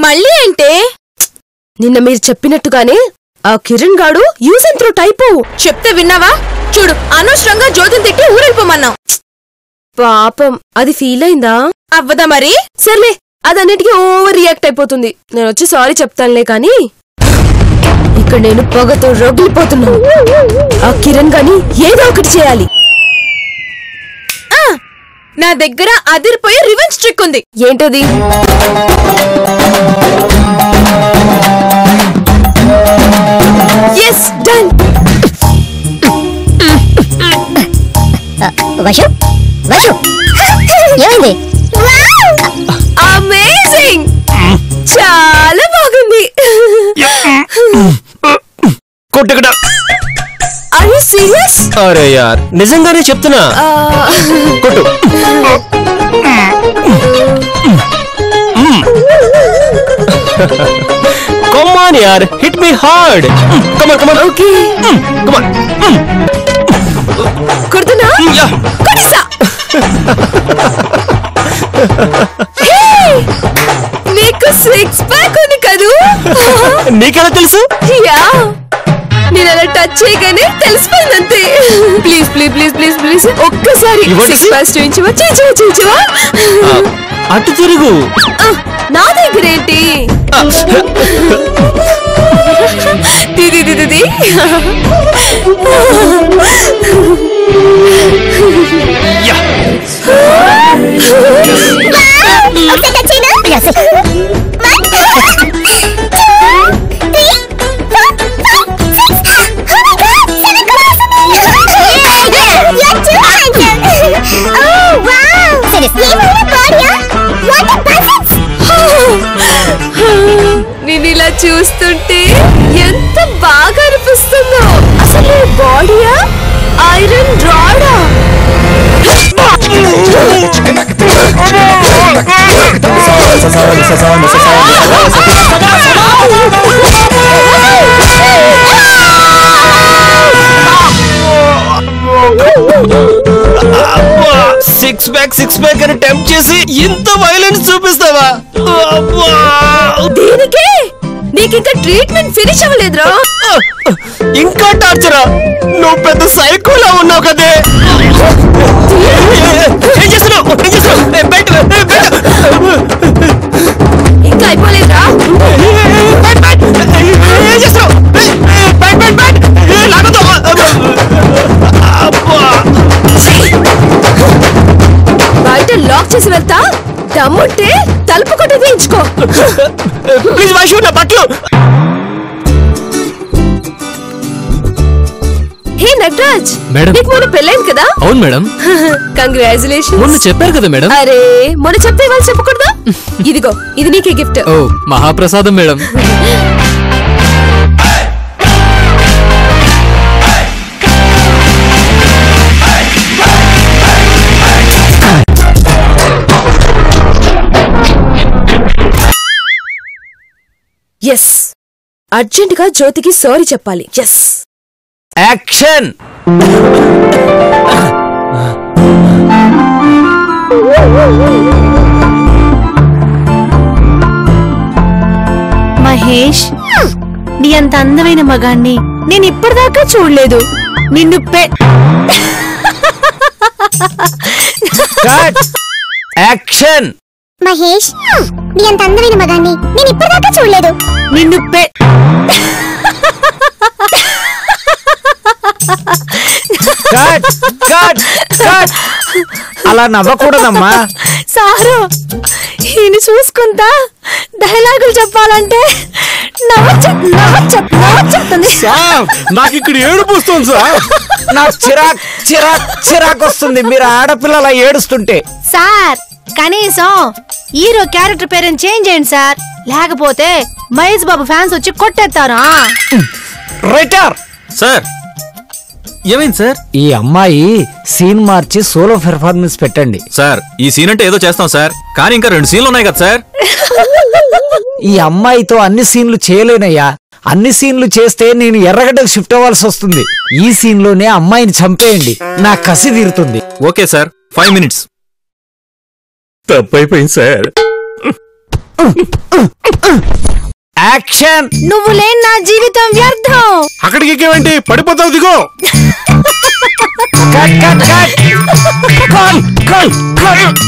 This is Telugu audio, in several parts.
మళ్ళీ అంటే నిన్న మీరు చెప్పినట్టుగానే ఆ కిరణ్ గాడు యూజ్ అండ్ త్రో టైపు. చెప్తే విన్నావా? చూడు, అనవసరంగా జ్యోతిని తిట్టి ఊరెళ్ళిపోమన్నావు. పాపం అది ఫీల్ అయిందా? అవ్వదా మరి? సర్లే, అదన్నిటికీ ఓవర్ రియాక్ట్ అయిపోతుంది. నేను వచ్చి సారీ చెప్తానులే కాని ఇక్కడ నేను పొగతో రగిలిపోతున్నాను. ఆ కిరణ్ గాని ఏదో ఒకటి చేయాలి. నా దగ్గర అదిరిపోయే రివెంజ్ ట్రిక్ ఉంది. ఏంటది? yes done. వషు వషు ఏమైంది? అమేజింగ్, చాలా బాగుంది. కొట్టకడా. Are you serious? అరే యార్, నిజంగానే చెప్తున్నా. కొట్టు. Come on yaar, hit me hard. Come on, come on. Okay. Come on. కొడుతున్నా? Yeah. కొట్టేసా. నీకు సిక్స్ ప్యాక్ ఉంది కదూ? నీకెలా తెలుసు? యా, నేను అలా టచ్ చేయగానే తెలిసిపోయిందంతే. Please please please please please ఒక్కసారి సిక్స్ ప్యాక్ చూపించవా? చూపించవా? అటు తిరుగు. నా దగ్గర ఏంటి? దీది నేను ఇలా చూస్తుంటే ఎంత బాగా అనిపిస్తుందో. అసలు బాడీయా ఐరన్ రాడా? సిక్స్ ప్యాక్ అని టెంప్ట్ చేసి ఇంత వైలెన్స్ చూపిస్తావా? దీనికే నీకింకా ట్రీట్మెంట్ ఫినిష్ అవ్వలేదురా? ఇంకా టార్చరా? నువ్వు పెద్ద సైకోలా ఉన్నావు కదే. ఏం చేస్తున్నావు? ఇంకా అయిపోలేదురా? ఏం చేస్తున్నావు? బయట లాక్ చేసి వెళ్తా. దమ్ముంటే తలుపు కొట్టి తీయించుకో. ప్లీజ్ వాష్ నా బట్టలు. హే నటరాజ్, నీకు మొన్న పెళ్ళైంది కదా? అవును మేడం. కంగ్రాచులేషన్స్. మొన్న చెప్పారు కదా మేడం. అరే మొన్న చెప్తే వాళ్ళు చెప్పకూడదా? ఇదిగో, ఇది నీకే గిఫ్ట్. ఓ మహాప్రసాదం మేడం. ఎస్, అర్జెంట్ గా జ్యోతికి సారీ చెప్పాలి. Yes, action. మహేష్, నీ అంత అందమైన మగాన్ని నేను ఇప్పటిదాకా చూడలేదు. నిన్ను యాక్షన్. మహేష్, నీ అంత అందమైన మగాన్ని నేను ఇప్పటిదాకా చూడలేదు. నిన్ను అలా నవ్వకూడదమ్మా. సారు, ఈయన చూసుకుంటా డైలాగులు చెప్పాలంటే నవ్వొచ్చేస్తుంది. నాకు ఇక్కడ ఏడుపు వస్తుంది సార్. నాకు చిరాకు వస్తుంది మీరు ఆడపిల్లల ఏడుస్తుంటే. సార్, కనీసం హీరో క్యారెక్టర్ పేరుని చేంజ్ చేయండి సార్, లేకపోతే మహేష్ బాబు ఫ్యాన్స్ వచ్చి కొట్టేస్తారా? రైటర్ సార్, ఏమైంది సార్? ఈ అమ్మాయి సీన్ మార్చి సోలో పెర్ఫార్మెన్స్ పెట్టండి సార్. ఈ సీన్ అంటే ఏదో చేస్తాం సార్, కానీ ఇంకా 2 సీన్లు ఉన్నాయి కదా సార్. ఈ అమ్మాయితో అన్ని సీన్లు చేయలేనయ్యా. అన్ని సీన్లు చేస్తే నేను ఎర్రగడ్డకు షిఫ్ట్ అవ్వాల్సి వస్తుంది. ఈ సీన్ లోనే అమ్మాయిని చంపేయండి, నా కసి తీరుతుంది. Okay sir, 5 minutes. తప్పైపోయింది సార్. యాక్షన్. నువ్వు లేని నా జీవితం వ్యర్థం. అక్కడికి ఎక్కేవేంటి? పడిపోతావు, దిగో. Cut cut cut.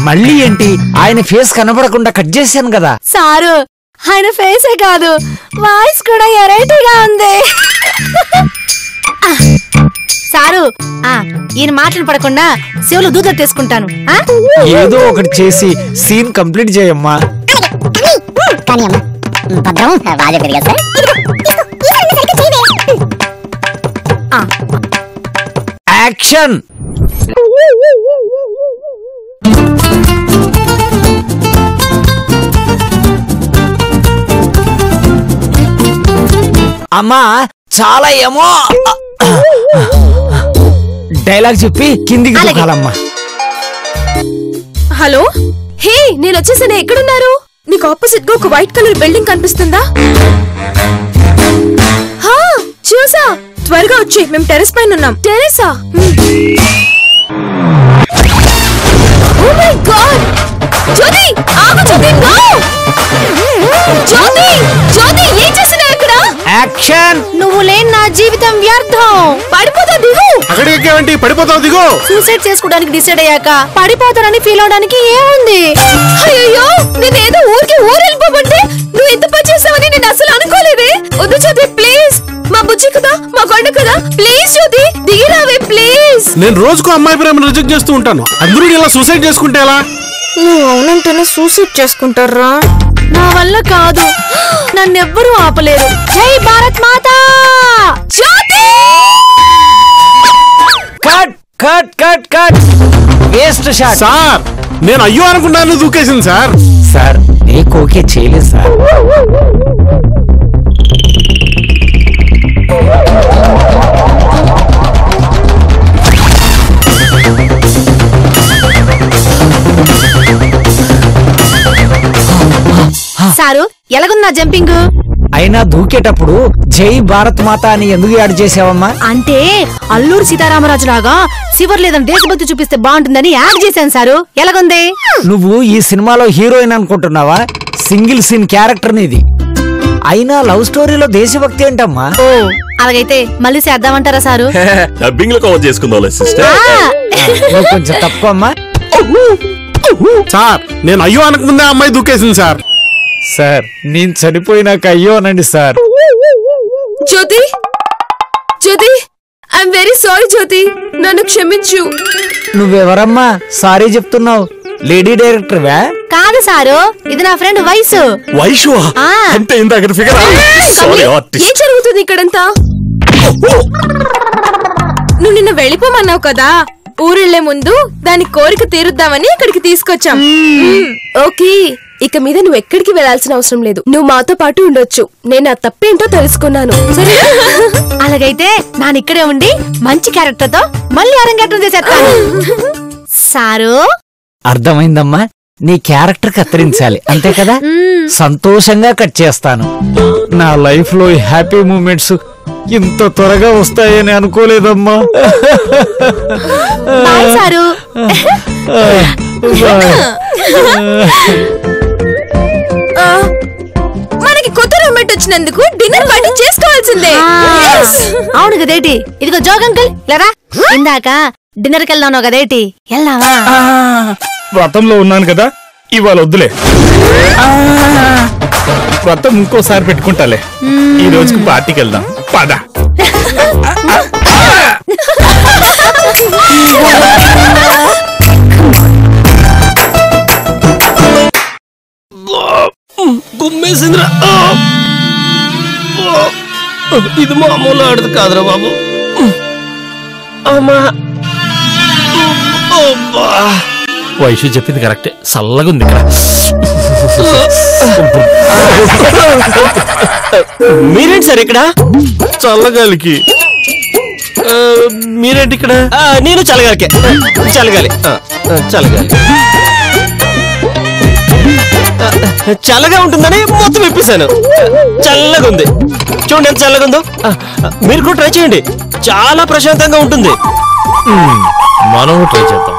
మళ్ళీ ఏంటి? ఆయన ఫేస్ కనబడకుండా కట్ చేశాను కదా. సారు, ఆయన ఫేసే కాదు, వాయిస్ కూడా ఎరైటీగా ఉంది. సారు, ఈయన మాటలు పడకుండా శివులు దూత తీసుకుంటాను. ఏదో ఒకటి చేసి సీన్ కంప్లీట్ చేయమ్మా. కానీ అమ్మా భద్రం రాజా పెరిగా సార్. యాక్షన్. అమ్మా చాలా ఏమో డైలాగ్ చెప్పి కిందికి దూకాలమ్మా. హలో, హే, నేను వచ్చేసాను. ఎక్కడున్నారు? మీకు ఆపోజిట్ గా ఒక వైట్ కలర్ బిల్డింగ్ కనిపిస్తుందా? హా, చూసా. త్వరగా వచ్చి, మేము టెర్రస్ పైన ఉన్నాం. టెర్రసా? Oh my God! జ్యోతి, ఆగు జ్యోతి, నో! జ్యోతి, జ్యోతి, ఏం చేస్తున్నావు ఇక్కడ? యాక్షన్. నువ్వు లేని నా జీవితం వ్యర్థం. పడిపోతా, దిగు. అక్కడికి ఎక్కేవేంటి? పడిపోతావు, దిగో. సూసైడ్ చేసుకోవడానికి డిసైడ్ అయ్యాక పడిపోతానని ఫీల్ అవడానికి ఏముంది? అయ్యో, నేనేదో ఊరికి ఊరెళ్ళిపోమంటే నువ్వు ఎంత పని చేస్తావని నేను అసలు అనుకోలేదే. వద్దు జ్యోతి, ప్లీజ్. మా బుజ్జి కదా, మా కొండ కదా, ప్లీజ్ జ్యోతి, దిగిరావే ప్లీజ్. నేను రోజుకు అమ్మాయి ప్రేమను రిజెక్ట్ చేస్తూ ఉంటాను. అందరూ ఇలా సూసైడ్ చేసుకుంటే ఎలా? నువ్వు అవునంటేనే సూసైడ్ చేసుకుంటారా? నా వల్ల కాదు, నన్నెవ్వరూ ఆపలేరు. జై Bharat Mata. Jyoti! Cut cut cut cut. Waste shot. Sir, నేను అయ్యో అనుకున్నాను, దూకేసింది సార్. సార్ నీకు ఓకే చేయలేదు సార్. సారు, ఎలాగుంది నా జంపింగ్? అయినా దూకేటప్పుడు జై భారత్ మాత అని ఎందుకు యాడ్ చేసావమ్మా? అంటే అల్లూరు సీతారామరాజు లాగా శివర్ లేదని దేశభక్తి చూపిస్తే బాగుంటుందని యాడ్ చేశాను సారు. ఎలాగుంది? నువ్వు ఈ సినిమాలో హీరోయిన్ అనుకుంటున్నావా? సింగిల్ సీన్ క్యారెక్టర్ నీది. అయినా లవ్ స్టోరీలో దేశభక్తి ఏంటమ్మా? ఓ, అలాగైతే మళ్ళీ చేద్దామంటారా సారు? డబ్బింగ్ లో కవర్ చేసుకుందాం సిస్టర్. నువ్వు కొంచెం తక్కువ అమ్మా. సార్, నేను అయ్యో అనకముందే అమ్మాయి దూకేసింది సార్. సార్ నేను చనిపోయినాక అయ్యో అనండి sir. Jyoti, Jyoti, I'm very sorry Jyoti, నన్ను క్షమించు. నువ్వెవరమ్మా సారీ చెప్తున్నావు? లేడీ డైరెక్టర్ వా? కాదు సారు, ఇది నా ఫ్రెండ్ వయసు. వైషు అంటే ఇంత ఫిగర్. ఏం జరుగుతుంది ఇక్కడంతా? నువ్వు నిన్న వెళ్ళిపోమన్నావు కదా, ఊరెళ్లే ముందు దాని కోరిక తీరుద్దామని ఇక్కడికి తీసుకొచ్చాం. ఓకే, ఇక మీద నువ్వు ఎక్కడికి వెళ్లాల్సిన అవసరం లేదు. నువ్వు మాతో పాటు ఉండొచ్చు. నేను ఆ తప్పేంటో తెలుసుకున్నాను. సరే, అలాగైతే నాన్న ఇక్కడే ఉండి మంచి క్యారెక్టర్ తో మళ్ళీ అరంగేట్రం చేసేస్తాను. సారు, అర్థమైందమ్మా. నీ క్యారెక్టర్ కత్తిరించాలి అంతే కదా? సంతోషంగా కట్ చేస్తాను. నా లైఫ్ లో హ్యాపీ మూమెంట్స్ ఇంత త్వరగా వస్తాయని అనుకోలేదమ్మా. Bye sir. మనకి కొత్త రూమ్మేట్ వచ్చినందుకు డిన్నర్ పార్టీ చేసుకోవాల్సిందే. అవును కదేటి. ఇదిగో జోగ్ అంకుల్, లేరా? ఇందాక డిన్నర్ కి వెళ్దాను కదేటి, వెళ్దావా? వ్రతంలో ఉన్నాను కదా, ఇవాళ వద్దులే. వ్రతం ఇంకోసారి పెట్టుకుంటాలే. ఈ రోజుకి పార్టీకి వెళ్దాం, పద. గుమ్మేసింద్రా. ఇది మామూలు ఆడదు కాదురా బాబు. అమ్మా, వయసు చెప్పింది కరెక్టే, చల్లగా ఉంది ఇక్కడ. మీరేంటి సార్ ఇక్కడ? చల్లగాలికి. మీరేంటి ఇక్కడ? నేను చల్లగాలికే. చల్లగాలి, చల్లగాలి. చల్లగా ఉంటుందని మొత్తం విప్పేశాను. చల్లగా ఉంది చూడండి, ఎంత చల్లగా ఉందో. మీరు కూడా ట్రై చేయండి, చాలా ప్రశాంతంగా ఉంటుంది. మనం ట్రై చేద్దాం.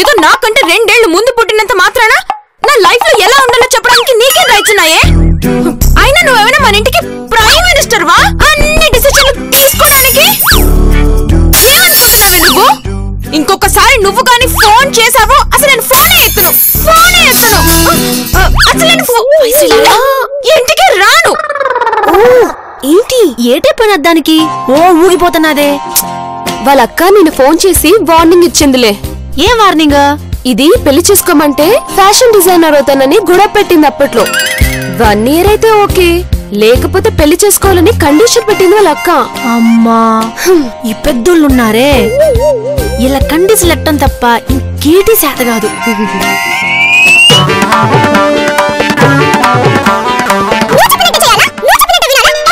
ఏదో నాకంటే 2 ఏళ్లు ముందు పుట్టినంత మాత్రాన నా లైఫ్ లో ఎలా ఉండాలో చెప్పడానికి నీకేం రైట్స్ ఉన్నాయే? అయినా నువ్వేమైనా మన ఇంటికి ప్రైమ్ మినిస్టర్ వా అన్ని డిసిషన్లు తీసుకోవడానికి? ఏమనుకుంటున్నావే నువ్వు? ఇంకొకసారి నువ్వు గాని ఫోన్ చేసావో అసలు నేను ఫోనే ఎత్తను. అసలు నేను ఇంటికి రాను. ఏంటి ఏటే పని అద్దానికి ఓ ఊగిపోతున్నదే? వాళ్ళ అక్క నేను ఫోన్ చేసి వార్నింగ్ ఇచ్చిందిలే. ఏం వార్నింగ్? ఇది పెళ్లి చేసుకోమంటే ఫ్యాషన్ డిజైనర్ అవుతానని గొడవ పెట్టింది అప్పట్లో. 1 year అయితే ఓకే, లేకపోతే పెళ్లి చేసుకోవాలని కండిషన్ పెట్టింది వాళ్ళ అక్క. అమ్మా ఈ పెద్దోళ్ళున్నారే, ఇలా కండిషన్ ఎట్టం తప్ప ఇంకేటి శాత కాదు.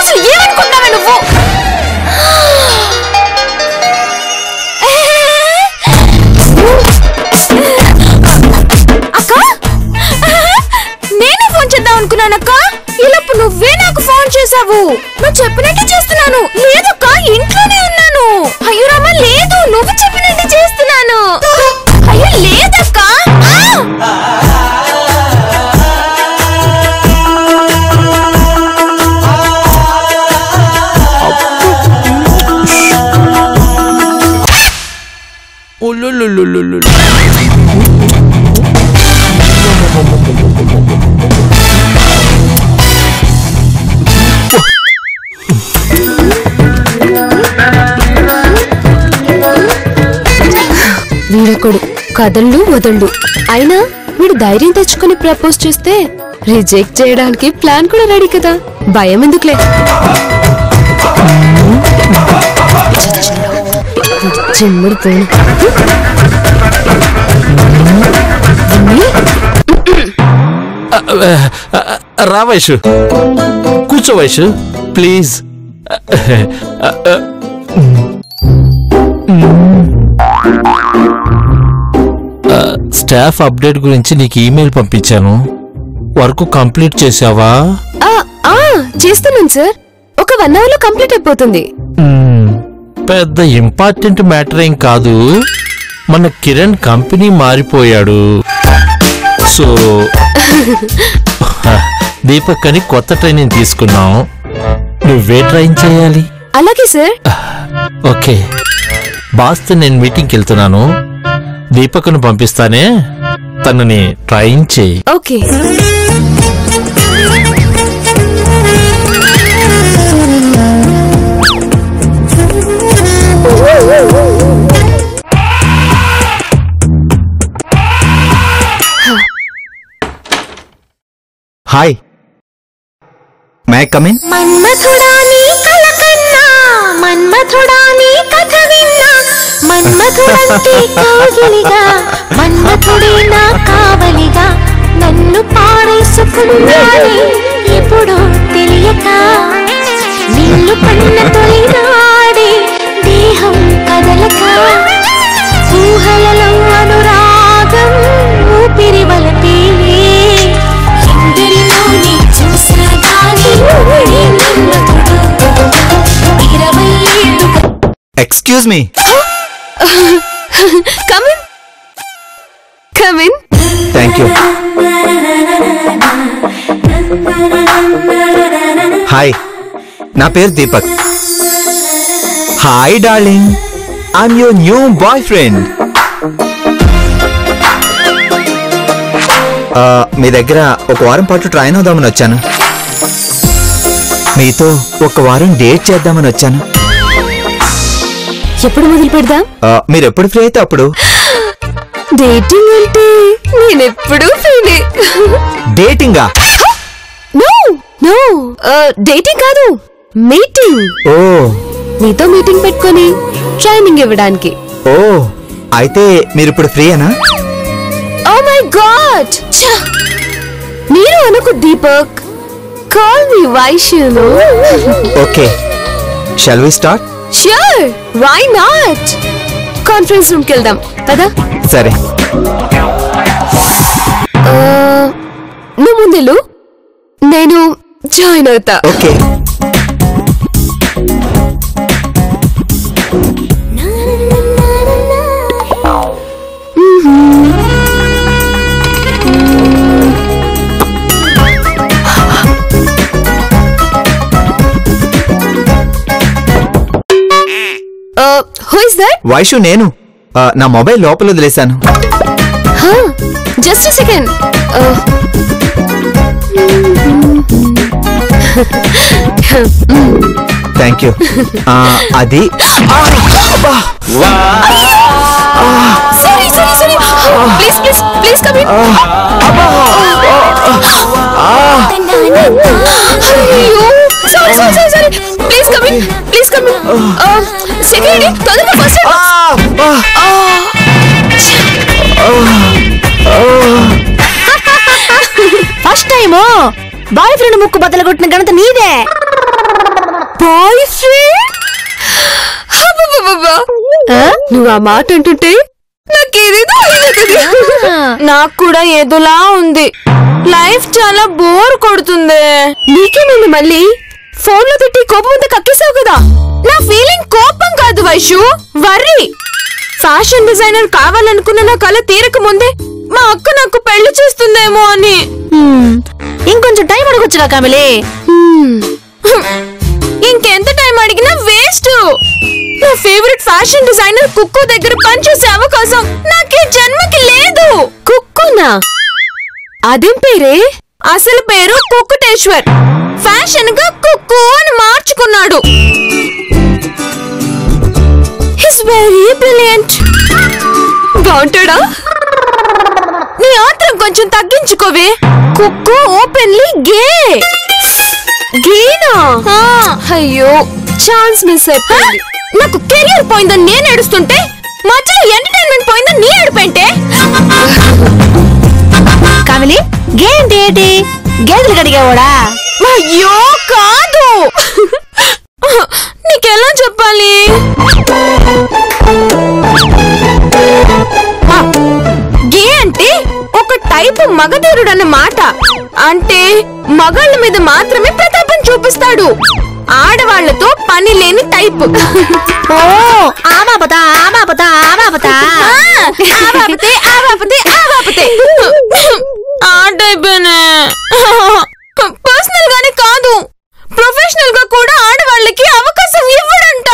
అసలు ఏమనుకుంటున్నావే నువ్వు? అక్క నేనే ఫోన్ చేద్దాం అనుకున్నానక్క. ఇలాపు నువ్వే నాకు ఫోన్ చేసావు. నువ్వు చెప్పినట్టు చేస్తున్నాను. లేదక్క ఇంట్లోనే ఉన్నాను. అయ్యో రామా లేదు, నువ్వు చెప్పినట్టు చేస్తున్నాను. అయ్యో లేదక్క. వీడొకడు కదళ్ళు వదళ్ళు. అయినా వీడు ధైర్యం తెచ్చుకుని ప్రపోజ్ చేస్తే రిజెక్ట్ చేయడానికి ప్లాన్ కూడా రెడీ కదా. భయం ఎందుకులే. చిమ్ముడు పోను. రా వైషు, కూర్చో వైషు ప్లీజ్. స్టాఫ్ అప్డేట్ గురించి నీకు ఈమెయిల్ పంపించాను. వర్క్ కంప్లీట్ చేసావా? చేస్తున్నాను సార్. ఒక 1 hour లో కంప్లీట్ అయిపోతుంది. పెద్ద ఇంపార్టెంట్ మ్యాటర్ ఏం కాదు. మన కిరణ్ కంపెనీ మారిపోయాడు. సో దీపక్ అని కొత్త ట్రైనింగ్ తీసుకున్నాం. నువ్వే ట్రైన్ చేయాలి. అలాగే సార్. ఓకే బాస్తో నేను మీటింగ్కి వెళ్తున్నాను. దీపక్ను పంపిస్తానే, తనని ట్రైన్ చేయి. Okay. Hi, may I come in? మన్మథుడా నీ కల కన్నా, మన్మథుడా నీ కథ విన్నా, మన్మథుడంటే కౌగిలిగా, మన్మథుడే నా కావలిగా, నన్ను పారేసుకున్నాడే ఇప్పుడు తెలియక, నిన్ను కన్న తొలినాడే దేహం కదలక, ఊహలలో అనురాగం ఊపిరి వలపేలే, ఎందరిలోని చూసాగాని మన్మథుడు 20 ఏళ్ళు. Excuse me. Come in. Come in. Thank you. Hi, నా పేరు Deepak. Hi darling, I'm your new boyfriend. మీ దగ్గర ఒక వారం పాటు ట్రైన్ అవుదామని వచ్చాను. మీతో ఒక వారం డేట్ చేద్దామని వచ్చాను. ఎప్పుడు మొదలు పెడదాం? మీరు ఎప్పుడు ఫ్రీ అయితే అప్పుడు. డేటింగ్ అంటే నేనెప్పుడు ఫ్రీనే. డేటింగా? నో నో, డేటింగ్ కాదు, మీటింగ్. ఓ, నీతో మీటింగ్ పెట్టుకొని ట్రైనింగ్ ఇవ్వడానికి. ఓ అయితే మీరు ఇప్పుడు ఫ్రీయేనా? ఓ మై గాడ్, మీరు అనుకు Deepak. Call me Vaishnu. Okay, shall we start? Sure, why not? Conference రూమ్కి వెళ్దాం పదా. సరే. నువ్వు ముందెళ్ళు, నేను జాయిన్ అవుతా. Okay. Who is that? Vaishu, నేను నా మొబైల్ లోపల వదిలేశాను. Just second. Thank you. అది sorry sorry sorry, please please please come in. అయ్యో, sorry sorry sorry sorry, please come in, please come in. Security, తొందరగా first first time boyfriend ముక్కు బద్దలు కొట్టిన ఘనత నీదే. Boy friend? నువ్వు ఆ మాట అంటుంటే నాకేదేదో అవుతుంది. నాకు కూడా ఏదోలా ఉంది. లైఫ్ చాలా బోర్ కొడుతుంది. నీకేమైంది మళ్ళీ? ఫోన్ లో తిట్టి కోపం అంతా కక్కేసావు కదా. నా ఫీలింగ్ కోపం కాదు వైషు, వర్రీ. ఫ్యాషన్ డిజైనర్ కావాలనుకున్న నా కళ తీరక ముందే మా అక్క నాకు పెళ్లి చేస్తుందేమో అని. ఇంకొంచెం టైం అడగొచ్చుగా కమలి. ఇంకెంత టైం అడిగినా వేస్ట్. నా ఫేవరెట్ ఫ్యాషన్ డిజైనర్ కుక్కు దగ్గర పనిచేసే అవకాశం నాకు ఈ జన్మకి లేదు. కుక్కునా? అదేం పేరే? అసలు పేరు కుక్కుటేశ్వర్. ఫ్యాషన్ గా కుక్కు అని మార్చుకున్నాడు. He's very brilliant. బాగుంటాడా? నీ ఆత్రం కొంచెం తగ్గించుకోవే. కుక్కు ఓపెన్లీ గే. గేనా? అయ్యో, ఛాన్స్ మిస్ అయిపోయింది. నాకు కెరియర్ పోయిందని నేను ఏడుస్తుంటే మధ్యలో ఎంటర్టైన్మెంట్ పోయిందని నీ ఏడుపేంటే? కమలి, గే అంటే ఏంటి? గేదెలు కడిగేవాడా? అయ్యో కాదు. నీకెలా చెప్పాలి? గే అంటే ఒక టైపు మగధీరుడు అన్నమాట. అంటే మగాళ్ళ మీద మాత్రమే ప్రతాపం చూపిస్తాడు. ఆడవాళ్లతో పని లేని టైపు. ఓ, ఆమాపతా ఆమాపతా ఆమాపతా. ఆవాపతే ఆవాపతే ఆవాపతే. ఆ టైపేనే. పర్సనల్ గానే కాదు, ప్రొఫెషనల్ గా కూడా ఆడవాళ్ళకి అవకాశం ఇవ్వడంట.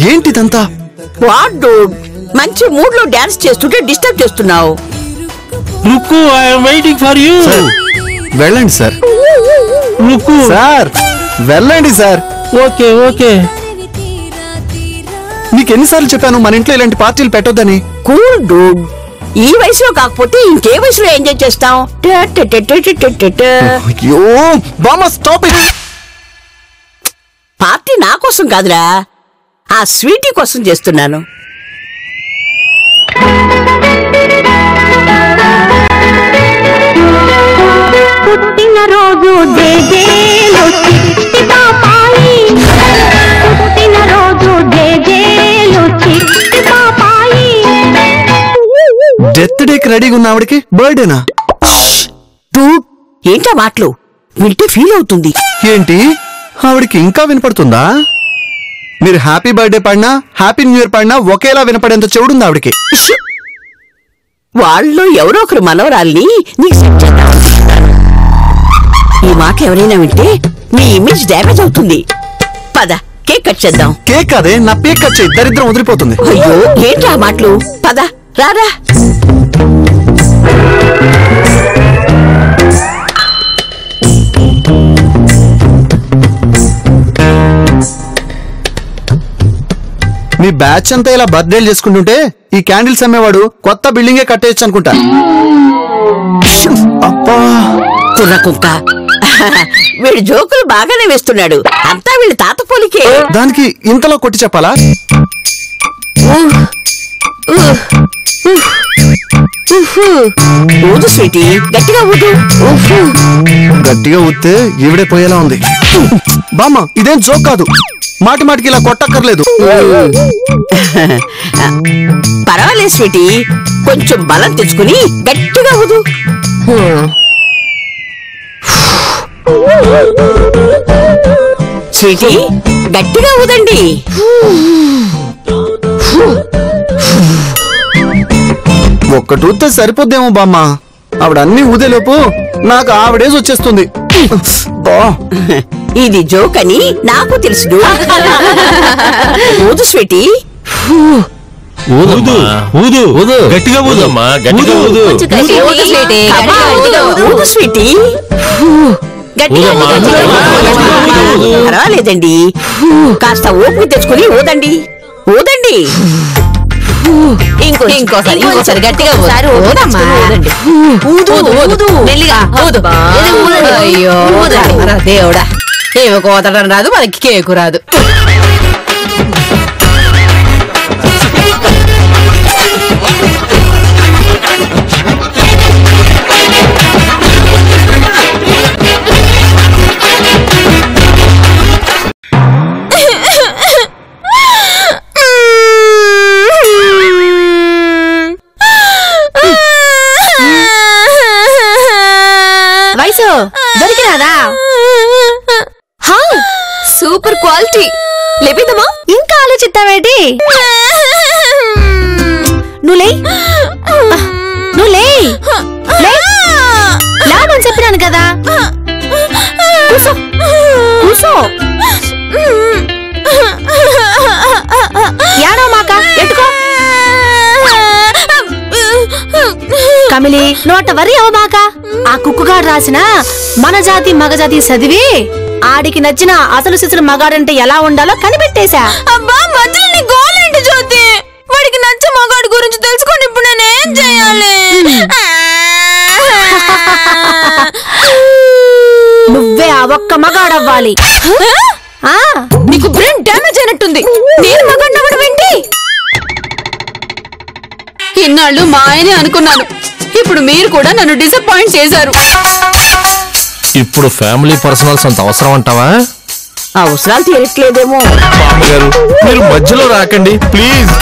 ఏంటిదంతా? వాడు మంచి మూడ్ లో డాన్స్ చేస్తుంటే డిస్టర్బ్ చేస్తున్నావు. Rukku, I'm waiting for you. వెళ్ళండి సార్. రుక్కు సార్, వెళ్ళండి సార్. Okay okay. నీకెన్నిసార్లు చెప్పాను మన ఇంట్లో ఇలాంటి పార్టీలు పెట్టొద్దని? కూల్ డూడ్, ఈ వయసులో కాకపోతే ఇంకే వయసులో ఎంజాయ్ చేస్తాం. అయ్యో బామ్మ, స్టాప్ ఇట్. పార్టీ నా కోసం కాదురా, ఆ స్వీటీ కోసం చేస్తున్నాను. పుట్టినరోజు జేజేలు చిట్టి పాపాయి, పుట్టినరోజు జేజేలు చిట్టి పాపాయి. డెత్ డేకి రెడీగా ఉన్న ఆవిడకి బర్త్డేనా? ఏంటా మాటలు వింటే ఫీల్ అవుతుంది. ఏంటి ఆవిడికి ఇంకా వినపడుతుందా? మీరు హ్యాపీ బర్త్డే పాడినా హ్యాపీ న్యూ ఇయర్ పాడినా ఒకేలా వినపడేంత చెవుడుంది ఆవిడికి. వాళ్ళలో ఎవరో ఒకరు మనవరాల్ని నీకు సెట్ చేద్దాం అనుకుంటున్నాను. ఈ మాట ఎవరైనా వింటే నీ ఇమేజ్ డ్యామేజ్ అవుతుంది. పద కేక్ కట్ చేద్దాం. కేక్ అదే నా పేక్ కట్ చేయి, దరిద్రం వదిలిపోతుంది. అయ్యో ఏంట్రా మాటలు, పద రారా. మీ బ్యాచ్ అంతా ఇలా బర్త్డేలు చేసుకుంటుంటే ఈ క్యాండిల్స్ అమ్మేవాడు కొత్త బిల్డింగే కట్టేయచ్చు అనుకుంటా. అబ్బా కుర్ర కుక్క, వీడు జోకులు బాగానే వేస్తున్నాడు. అంతా వీళ్ళ తాత పోలికే. దానికి ఇంతలో కొట్టి చెప్పాలా? ఊదు స్వీటీ, గట్టిగా ఊదు. గట్టిగా ఊస్తే ఈవిడే పోయేలా ఉంది. బామ్మ ఇదేం జోక్ కాదు, మాటి మాటికి ఇలా కొట్టక్కర్లేదు. పర్వాలేదు స్వీటీ, కొంచెం బలం తెచ్చుకుని గట్టిగా ఊదు. స్వీటీ గట్టిగా ఊదండి. ఒక్కటి ఊస్తే సరిపోద్దేమో బామ్మ, ఆవిడ అన్ని ఊదేలోపు నాకు ఆవిడేసి వచ్చేస్తుంది. ఇది జోక్ అని నాకు తెలుసు. ఊదు స్వీటీ. గట్టిగా ఊదమ్మా, గట్టిగా ఊదు. ఊదు స్వీటీ. పర్వాలేదండి, కాస్త ఓపిక తెచ్చుకుని ఊదండి. ఊదండి. ఇంకోసారి గట్టిగా ఊదండి. అయ్యో దేవుడా, ఏమో కోతడం రాదు, మనకి కేకు రాదు. వయసు దొరికినాదా? Super quality. లేపిద్దామా? ఇంకా ఆలోచిస్తావేటి? నువ్వు లేవని చెప్పినాను కదా. కూసో. యాడో మాక ఎట్టుకో. కమిలి నోట వరి అవమాక. ఆ కుక్కుగాడు రాసిన మన జాతి మగజాతి చదివి ఆడికి నచ్చిన అసలు సిసలు మగాడంటే ఎలా ఉండాలో కనిపెట్టేశా. అబ్బా మధ్యలో నీ గోలేంటి జ్యోతి? వాడికి నచ్చే మగాడి గురించి తెలుసుకొని ఇప్పుడు నేను ఏం చేయాలి? నువ్వే ఆ ఒక్క మగాడవ్వాలి. నీకు బ్రెయిన్ డ్యామేజ్ అయినట్టుంది. నేను మగాడినవ్వడం ఏంటి? ఇన్నాళ్ళు మా ఆయనే అనుకున్నాను, ఇప్పుడు మీరు కూడా నన్ను డిసప్పాయింట్ చేశారు. ఇప్పుడు ఫ్యామిలీ పర్సనల్స్ అంత అవసరం అంటావా? అవసరాలు తీరట్లేదేమో. మామగారు మీరు మధ్యలో రాకండి ప్లీజ్.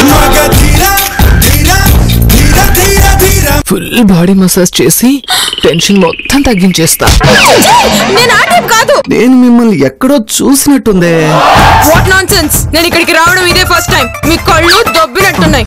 ఫుల్ బాడీ మసాజ్ చేసి టెన్షన్ మొత్తం తగ్గించేస్తా. నేను ఆ టైప్ కాదు. నేను మిమ్మల్ని ఎక్కడో చూసినట్టుందే. What nonsense. నేను ఇక్కడికి రావడం ఇదే ఫస్ట్ టైం. మీ కళ్ళు దొబ్బినట్టున్నాయి.